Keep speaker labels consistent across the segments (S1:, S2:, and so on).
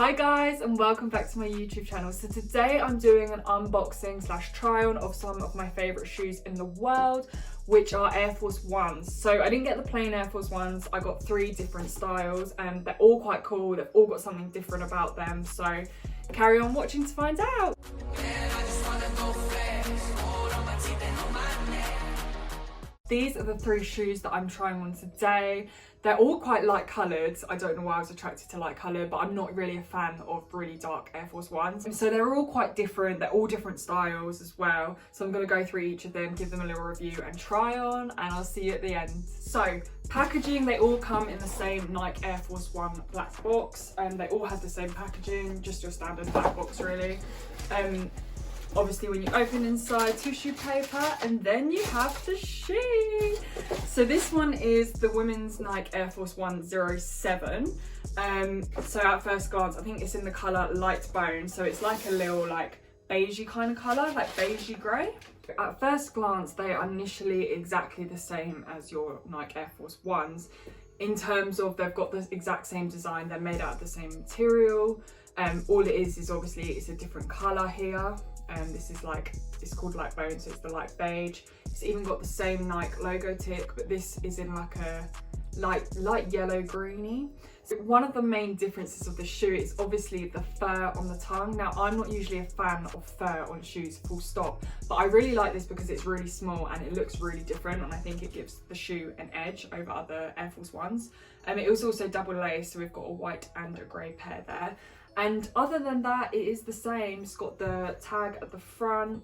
S1: Hi guys, and welcome back to my YouTube channel. So today I'm doing an unboxing slash try on of some of my favourite shoes in the world, which are Air Force Ones. So I didn't get the plain Air Force Ones, I got 3 different styles and they're all quite cool, they've all got something different about them. So carry on watching to find out. These are the 3 shoes that I'm trying on today. They're all quite light coloured. I don't know why I was attracted to light colour, but I'm not really a fan of really dark Air Force Ones. And so they're all quite different. They're all different styles as well. So I'm going to go through each of them, give them a little review and try on, and I'll see you at the end. So packaging, they all come in the same Nike Air Force One black box, and they all have the same packaging, just your standard black box really. Obviously when you open inside, tissue paper, and then you have the shoe. So this one is the women's Nike Air Force One 07. So at first glance, I think it's in the colour light bone. So it's like a little like beigey kind of colour, like beigey grey. At first glance, they are initially exactly the same as your Nike Air Force Ones. In terms of they've got the exact same design, they're made out of the same material. All it is obviously it's a different colour here. This is like, it's called light bone, so it's the light beige. It's even got the same Nike logo tick, but this is in like a light yellow greeny. So one of the main differences of the shoe is obviously the fur on the tongue. Now I'm not usually a fan of fur on shoes, full stop, but I really like this because it's really small and it looks really different, and I think it gives the shoe an edge over other Air Force Ones. It was also double laced, so we've got a white and a grey pair there. And other than that, it is the same. It's got the tag at the front.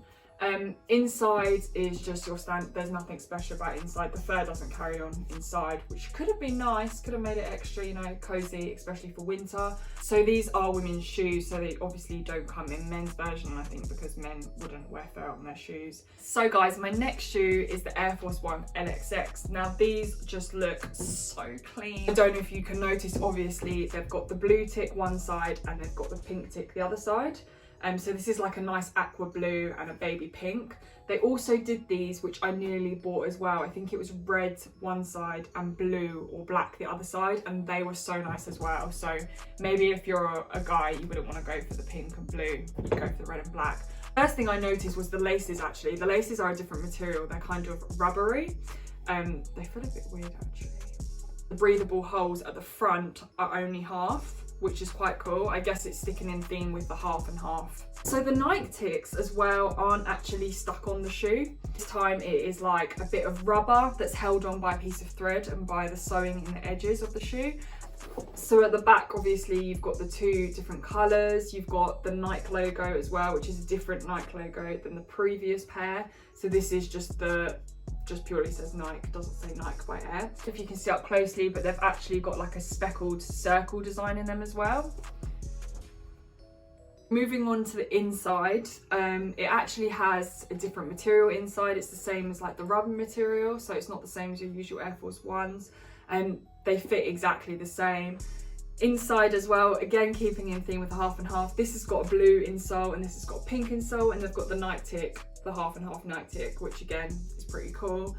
S1: Inside is just your stand. There's nothing special about inside. The fur doesn't carry on inside, which could have been nice, could have made it extra, you know, cozy, especially for winter. So these are women's shoes, so they obviously don't come in men's version, I think, because men wouldn't wear fur on their shoes. So guys, my next shoe is the Air Force One LXX. Now these just look so clean. I don't know if you can notice, obviously they've got the blue tick one side and they've got the pink tick the other side. So this is like a nice aqua blue and a baby pink. They also did these, which I nearly bought as well. I think it was red one side and blue or black the other side, and they were so nice as well. So maybe if you're a guy, you wouldn't want to go for the pink and blue, you'd go for the red and black. First thing I noticed was the laces actually. The laces are a different material. They're kind of rubbery. They feel a bit weird actually. The breathable holes at the front are only half, which is quite cool. I guess it's sticking in theme with the half and half. So the Nike ticks as well aren't actually stuck on the shoe. This time it is like a bit of rubber that's held on by a piece of thread and by the sewing in the edges of the shoe. So at the back, obviously, you've got the 2 different colours. You've got the Nike logo as well, which is a different Nike logo than the previous pair. So this is just purely says Nike, doesn't say Nike by Air. If you can see up closely, but they've actually got like a speckled circle design in them as well. Moving on to the inside, it actually has a different material inside. It's the same as like the rubber material, so it's not the same as your usual Air Force Ones. They fit exactly the same. Inside as well, again keeping in theme with the half and half, this has got a blue insole and this has got a pink insole, and they've got the Nike tick, the half and half Nike tick, which again is pretty cool.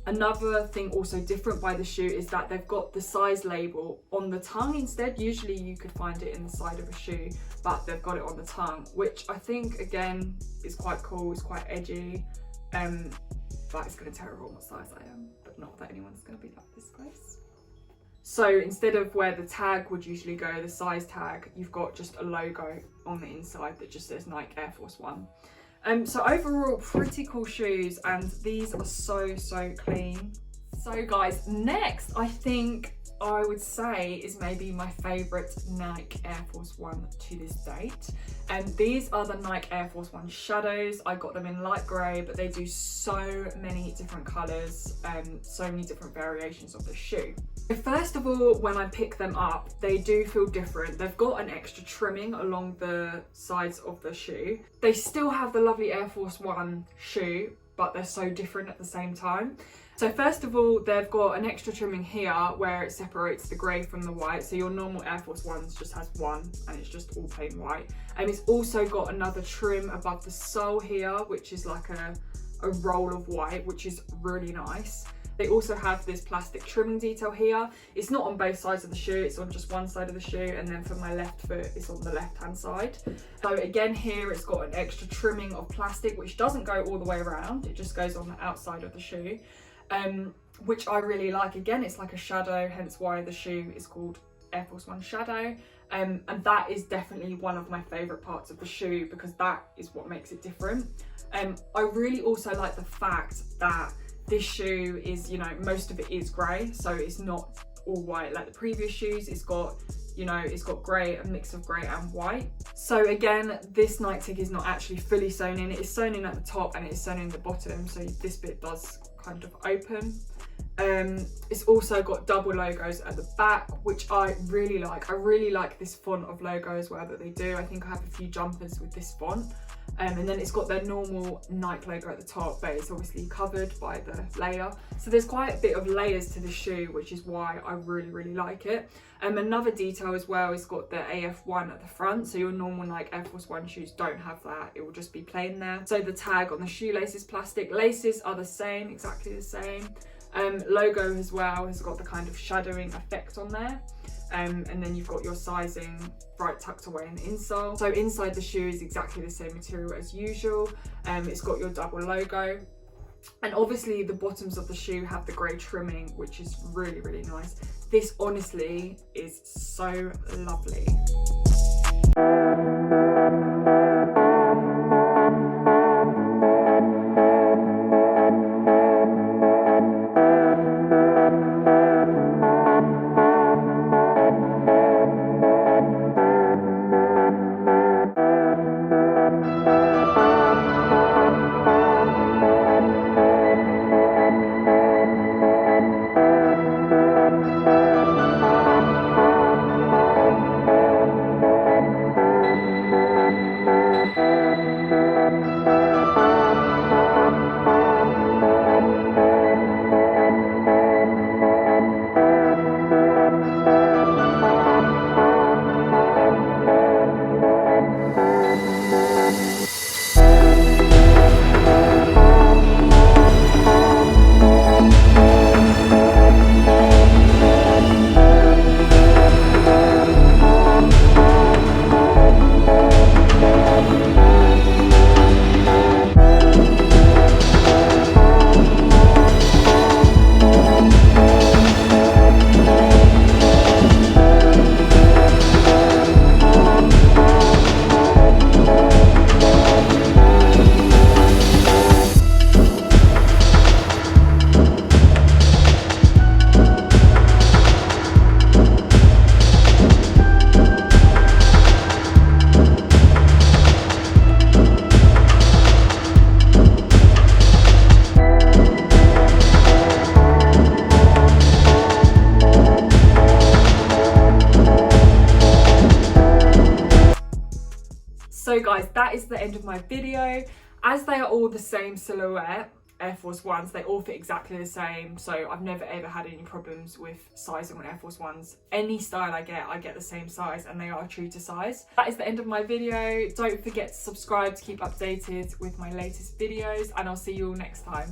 S1: Another thing also different by the shoe is that they've got the size label on the tongue instead. Usually you could find it in the side of a shoe, but they've got it on the tongue, which I think again is quite cool, it's quite edgy, but it's going to tell everyone what size I am, but not that anyone's going to be like this close. So instead of where the tag would usually go, the size tag, you've got just a logo on the inside that just says Nike Air Force One. So overall, pretty cool shoes, and these are so clean. So guys, next I think I would say is maybe my favourite Nike Air Force One to this date. And these are the Nike Air Force One Shadows. I got them in light grey, but they do so many different colours and so many different variations of the shoe. So first of all, when I pick them up, they do feel different. They've got an extra trimming along the sides of the shoe. They still have the lovely Air Force One shoe, but they're so different at the same time. So first of all, they've got an extra trimming here where it separates the grey from the white. So your normal Air Force Ones just has one and it's just all plain white. And it's also got another trim above the sole here, which is like a roll of white, which is really nice. They also have this plastic trimming detail here. It's not on both sides of the shoe, it's on just one side of the shoe, and then for my left foot it's on the left hand side. So again here it's got an extra trimming of plastic which doesn't go all the way around, it just goes on the outside of the shoe, which I really like. Again, it's like a shadow, hence why the shoe is called Air Force One Shadow. And that is definitely one of my favourite parts of the shoe because that is what makes it different. I really also like the fact that this shoe is, you know, most of it is grey, so it's not all white like the previous shoes. It's got, you know, it's got grey, a mix of grey and white. So again, this night tick is not actually fully sewn in. It is sewn in at the top and it is sewn in at the bottom, so this bit does kind of open. It's also got double logos at the back, which I really like. I really like this font of logo as well that they do. I think I have a few jumpers with this font. And then it's got their normal Nike logo at the top, but it's obviously covered by the layer. So there's quite a bit of layers to this shoe, which is why I really like it. Another detail as well is got the AF1 at the front. So your normal Nike Air Force One shoes don't have that. It will just be plain there. So the tag on the shoelace is plastic. Laces are the same, exactly the same. Logo as well has got the kind of shadowing effect on there. And then you've got your sizing right tucked away in the insole. So inside the shoe is exactly the same material as usual. It's got your double logo. And obviously the bottoms of the shoe have the grey trimming, which is really nice. This honestly is so lovely. So guys, that is the end of my video. As they are all the same silhouette, Air Force Ones, they all fit exactly the same, so I've never ever had any problems with sizing on Air Force Ones. Any style I get the same size and they are true to size. That is the end of my video. Don't forget to subscribe to keep updated with my latest videos, and I'll see you all next time.